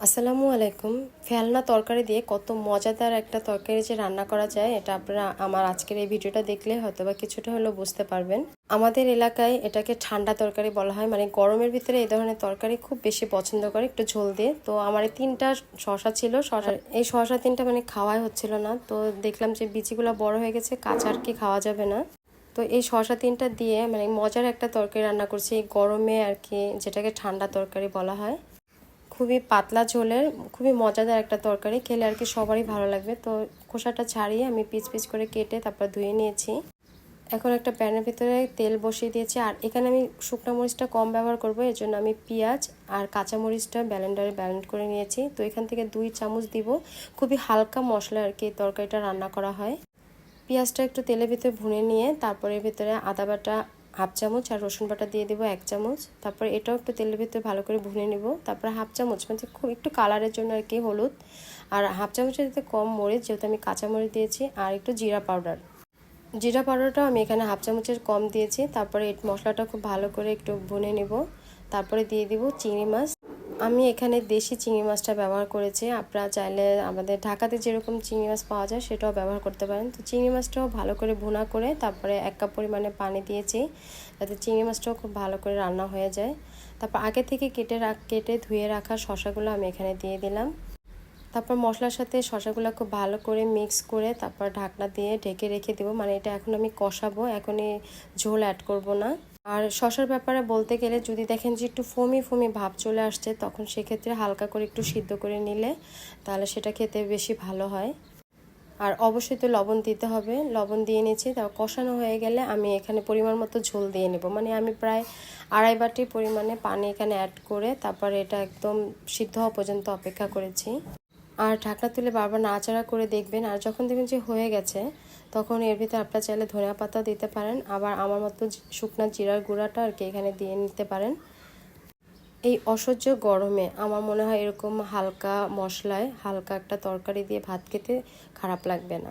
আসসালামু আলাইকুম। ফেলনা তরকারি দিয়ে কত মজাদার একটা তরকারি যে রান্না করা যায় এটা আপনারা আমার আজকের এই ভিডিওটা দেখলে হয়তোবা কিছুটা হলেও বুঝতে পারবেন। আমাদের এলাকায় এটাকে ঠান্ডা তরকারি বলা হয়, মানে গরমের ভিতরে এই ধরনের তরকারি খুব বেশি পছন্দ করে একটু ঝোল দিয়ে। তো আমার এই 3টা শসা ছিল, এই শসা 3টা মানে খাওয়াই হচ্ছিল না, তো দেখলাম যে বিচিগুলো বড় হয়ে গেছে, কাঁচা আর কি খাওয়া যাবে না। তো এই শসা 3টা দিয়ে মানে মজার একটা তরকারি রান্না করছি এই গরমে আর কি, যেটাকে ঠান্ডা তরকারি বলা হয়। খুবই পাতলা ঝোলের খুবই মজাদার একটা তরকারি, খেলে আর কি সবারই ভালো লাগবে। তো খোসাটা ছাড়িয়ে আমি পিস পিস করে কেটে তারপর ধুয়ে নিয়েছি। এখন একটা প্যানের ভিতরে তেল বসিয়ে দিয়েছি, আর এখানে আমি শুকনো মরিচটা কম ব্যবহার করব, এর জন্য আমি পেঁয়াজ আর কাঁচা মরিচটা ব্লেন্ডারে ব্লেন্ড করে নিয়েছি। তো এখান থেকে 2 চামচ দিব। খুবই হালকা মশলা আর কি তরকারিটা রান্না করা হয়। পেঁয়াজটা একটু তেলের ভিতরে ভুনে নিয়ে তারপরে এর ভিতরে আদা বাটা হাফ চামচ আর রসুন বাটা দিয়ে দেবো 1 চামচ। তারপর এটাও একটু তেলের ভিতরে ভালো করে ভুনে নেব। তারপর হাফ চামচ মানে খুব একটু কালারের জন্য আর কি হলুদ, আর হাফ চামচের দিতে কম মরিচ, যেহেতু আমি কাঁচা মরিচ দিয়েছি, আর একটু জিরা পাউডার। জিরা পাউডারটাও আমি এখানে হাফ চামচের কম দিয়েছি। তারপরে এই মশলাটা খুব ভালো করে একটু ভুনে নেব। তারপরে দিয়ে দিব চিংড়ি মাছ। আমি এখানে দেশি চিংড়ি মাছটা ব্যবহার করেছি, আপনারা চাইলে আমাদের ঢাকাতে যেরকম চিংড়ি মাছ পাওয়া যায় সেটাও ব্যবহার করতে পারেন। তো চিংড়ি মাছটাও ভালো করে ভুনা করে তারপরে 1 কাপ পরিমাণে পানি দিয়েছি, যাতে চিংড়ি মাছটাও খুব ভালো করে রান্না হয়ে যায়। তারপর আগে থেকে কেটে ধুয়ে রাখা শসাগুলো আমি এখানে দিয়ে দিলাম। তারপর মশলার সাথে শসাগুলো খুব ভালো করে মিক্স করে তারপর ঢাকনা দিয়ে ঢেকে রেখে দেবো, মানে এটা এখন আমি কষাবো, এখনই ঝোল অ্যাড করব না। আর শসার ব্যাপারে বলতে গেলে যদি দেখেন যে একটু ফমি ফমি ভাব চলে আসছে, তখন সেক্ষেত্রে হালকা করে একটু সিদ্ধ করে নিলে তাহলে সেটা খেতে বেশি ভালো হয়। আর অবশ্যই তো লবণ দিতে হবে, লবণ দিয়ে নিয়েছি। তারপর কষানো হয়ে গেলে আমি এখানে পরিমাণ মতো ঝোল দিয়ে নেব, মানে আমি প্রায় 2.5 বাটি পরিমাণে পানি এখানে অ্যাড করে তারপর এটা একদম সিদ্ধ হওয়া পর্যন্ত অপেক্ষা করেছি। আর ঢাকনা তুলে বারবার নাড়াচাড়া করে দেখবেন, আর যখন দেখবেন যে হয়ে গেছে তখন এর ভিতরে আপনারা চাইলে ধনিয়া পাতা দিতে পারেন, আবার আমার মতো শুকনা জিরার গুঁড়াটা আর কি এখানে দিয়ে নিতে পারেন। এই অসহ্য গরমে আমার মনে হয় এরকম হালকা মশলায় হালকা একটা তরকারি দিয়ে ভাত খেতে খারাপ লাগবে না।